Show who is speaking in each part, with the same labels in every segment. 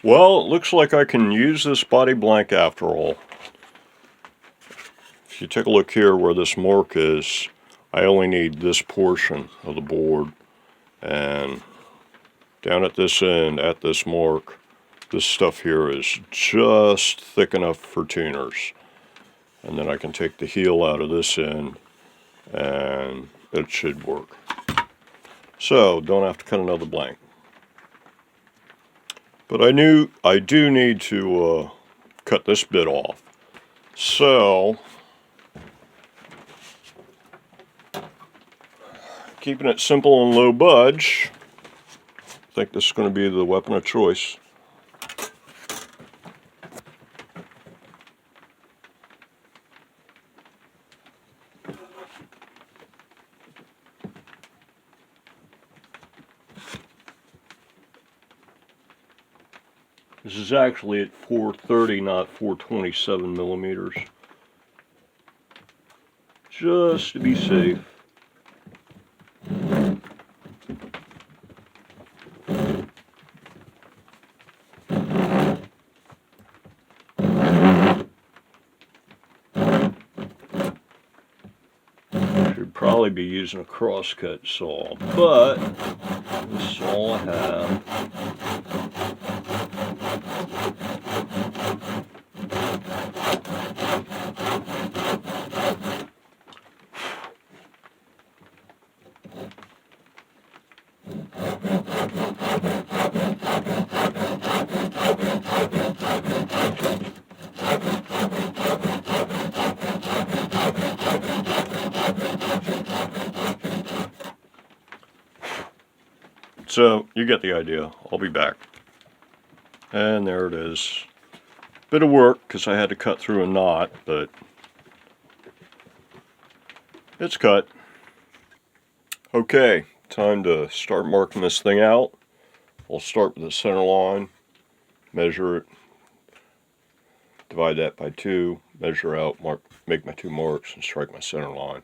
Speaker 1: Well, it looks like I can use this body blank after all. If you take a look here where this mark is, I only need this portion of the board, and down at this end, at this mark, this stuff here is just thick enough for tuners. And then I can take the heel out of this end and it should work. So, don't have to cut another blank. But I do need to cut this bit off. So, keeping it simple and low budge, I think this is going to be the weapon of choice. This is actually at 430, not 427 millimeters. Just to be safe. Should probably be using a crosscut saw, but this is all I have. So, you get the idea. I'll be back. And there it is. Bit of work, because I had to cut through a knot, but it's cut. Okay, time to start marking this thing out. I'll start with the center line, measure it, divide that by 2, measure out, mark, make my 2 marks, and strike my center line.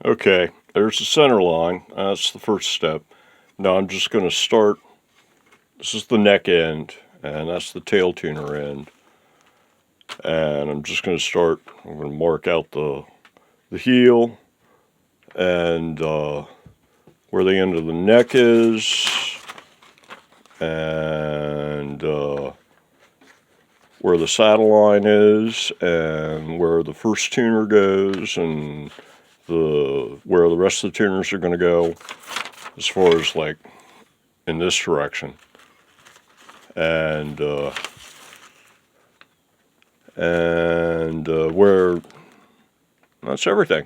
Speaker 1: Okay, there's the center line. That's the first step. Now I'm just going to start. This is the neck end, and that's the tail tuner end. And I'm just going to start. I'm going to mark out the heel and where the end of the neck is, and where the saddle line is, and where the first tuner goes, and where the rest of the tuners are going to go, as far as like in this direction, and where that's everything.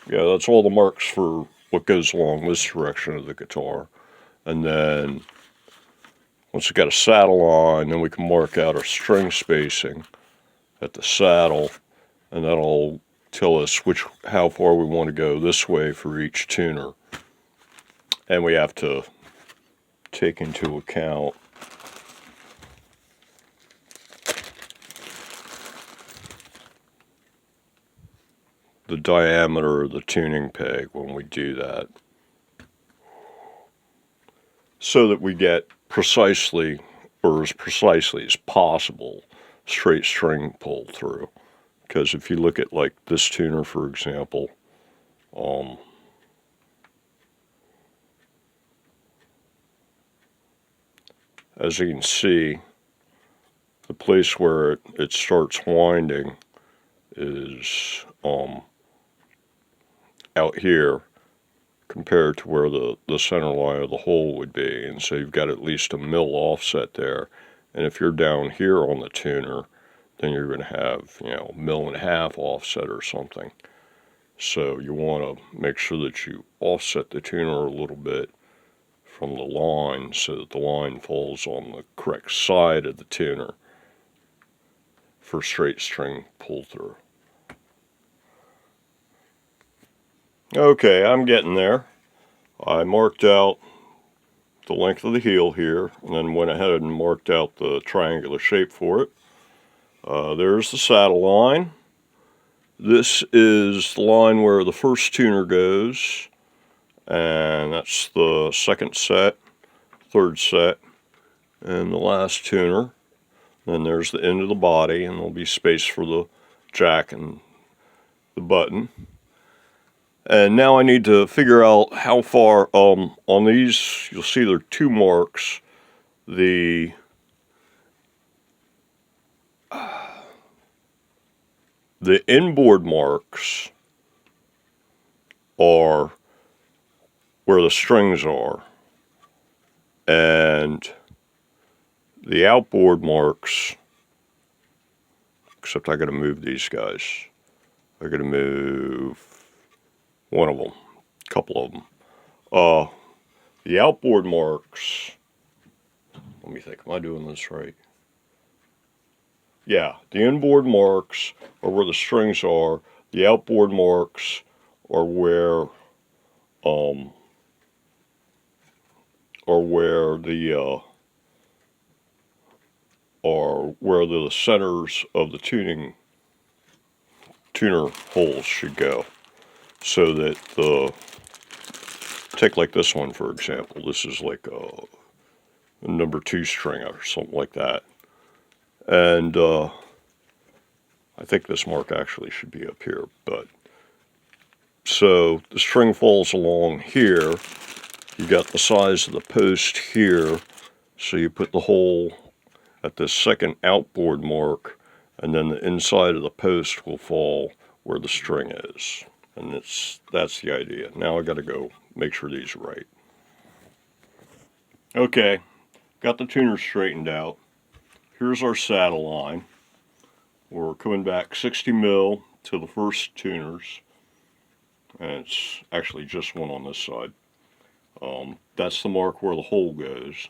Speaker 1: Yeah, that's all the marks for what goes along this direction of the guitar. And then once we got a saddle on, then we can mark out our string spacing at the saddle, and that'll tell us how far we want to go this way for each tuner. And we have to take into account the diameter of the tuning peg when we do that, so that we get precisely, or as precisely as possible, straight string pull through. Because if you look at like this tuner, for example, as you can see, the place where it starts winding is out here compared to where the center line of the hole would be. And so you've got at least a mil offset there. And if you're down here on the tuner, then you're going to have, 1.5 mil offset or something. So you want to make sure that you offset the tuner a little bit from the line so that the line falls on the correct side of the tuner for straight string pull through. Okay, I'm getting there. I marked out the length of the heel here, and then went ahead and marked out the triangular shape for it. There's the saddle line. This is the line where the first tuner goes, and that's the second set. third set, and the last tuner. Then there's the end of the body, and there'll be space for the jack and the button. And now I need to figure out how far, on these, you'll see there are 2 marks. The inboard marks are where the strings are, and the outboard marks, except I got to move these guys. I got to move one of them, a couple of them. The outboard marks, let me think, am I doing this right? Yeah, the inboard marks are where the strings are. The outboard marks are where the centers of the tuner holes should go. So that take like this one for example. This is like a number 2 string or something like that. And I think this mark actually should be up here, but so the string falls along here. You got the size of the post here, so you put the hole at this second outboard mark, and then the inside of the post will fall where the string is. And that's the idea. Now I got to go make sure these are right. Okay, got the tuner straightened out. Here's our saddle line. We're coming back 60 mil to the first tuners, and it's actually just one on this side. That's the mark where the hole goes.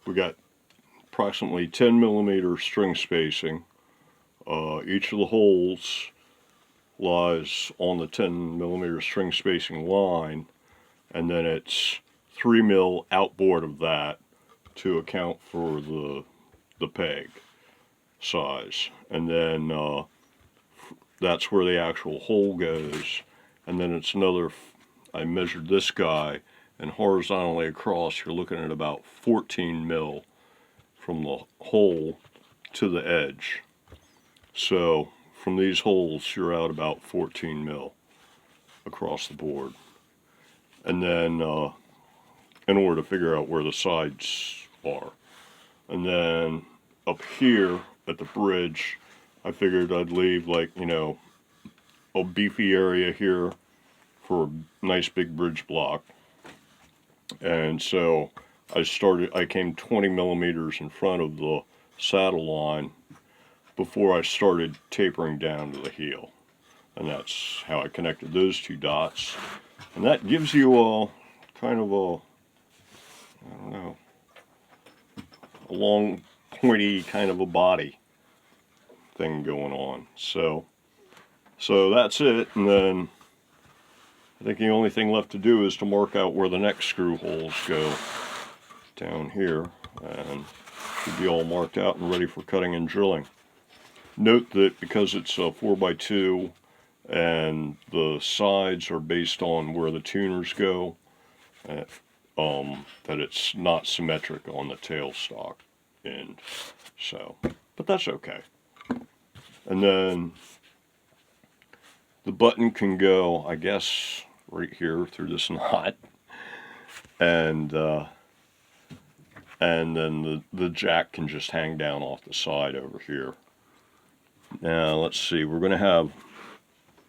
Speaker 1: We got approximately 10 millimeter string spacing. Each of the holes lies on the 10 millimeter string spacing line, and then it's 3 mil outboard of that to account for the peg size. And then that's where the actual hole goes. And then it's another, I measured this guy, and horizontally across you're looking at about 14 mil from the hole to the edge. So from these holes you're out about 14 mil across the board. And then in order to figure out where the sides are. And then up here at the bridge, I figured I'd leave, like, you know, a beefy area here for a nice big bridge block. And so I came 20 millimeters in front of the saddle line before I started tapering down to the heel. And that's how I connected those 2 dots. And that gives you a kind of a, I don't know, a long, pointy kind of a body thing going on. So that's it. And then I think the only thing left to do is to mark out where the next screw holes go down here, and should be all marked out and ready for cutting and drilling. Note that because it's a 4x2 and the sides are based on where the tuners go, that it's not symmetric on the tailstock end. So, but that's okay. And then the button can go, I guess, right here through this knot, and then the jack can just hang down off the side over here. Now let's see, we're going to have,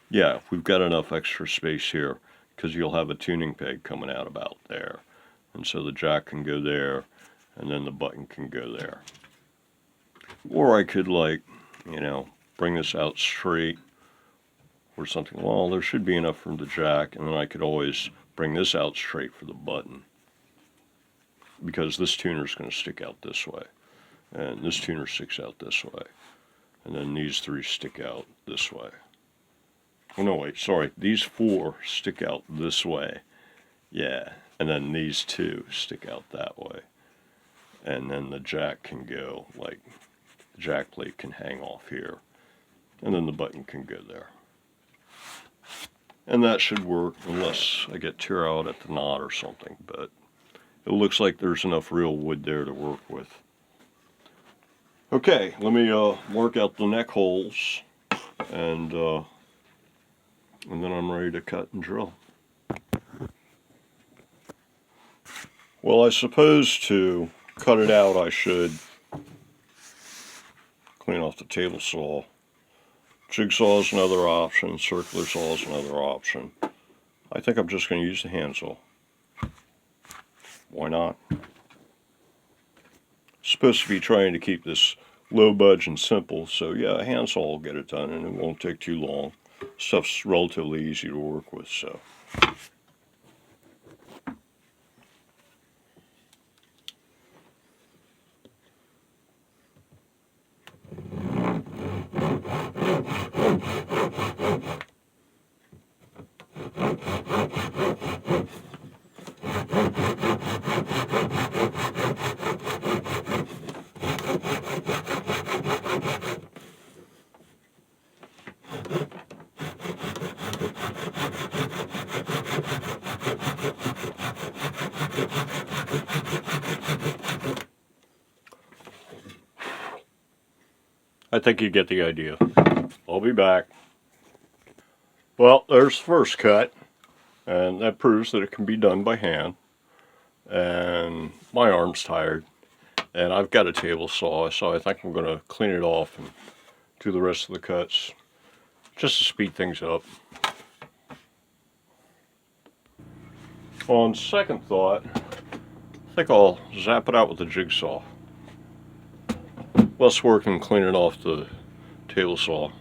Speaker 1: yeah, we've got enough extra space here, because you'll have a tuning peg coming out about there. And so the jack can go there, and then the button can go there. Or I could, like, you know, bring this out straight or something. Well, there should be enough for the jack, and then I could always bring this out straight for the button, because this tuner is going to stick out this way, and this tuner sticks out this way, and then these 3 stick out this way. Oh no, wait, sorry, these 4 stick out this way, yeah, and then these 2 stick out that way, and then the jack can go, like, the jack plate can hang off here, and then the button can go there. And that should work unless I get tear out at the knot or something, but it looks like there's enough real wood there to work with. Okay, let me mark out the neck holes, and then I'm ready to cut and drill. Well, I suppose to cut it out I should clean off the table saw. Jigsaw is another option, circular saw is another option. I think I'm just going to use the handsaw. Why not? Supposed to be trying to keep this low budge and simple, so yeah, a handsaw will get it done and it won't take too long. Stuff's relatively easy to work with, so. I think you get the idea. I'll be back. Well, there's the first cut, and that proves that it can be done by hand. And my arm's tired, and I've got a table saw, so I think I'm going to clean it off and do the rest of the cuts just to speed things up. On second thought, I think I'll zap it out with the jigsaw. Less work than cleaning off the table saw.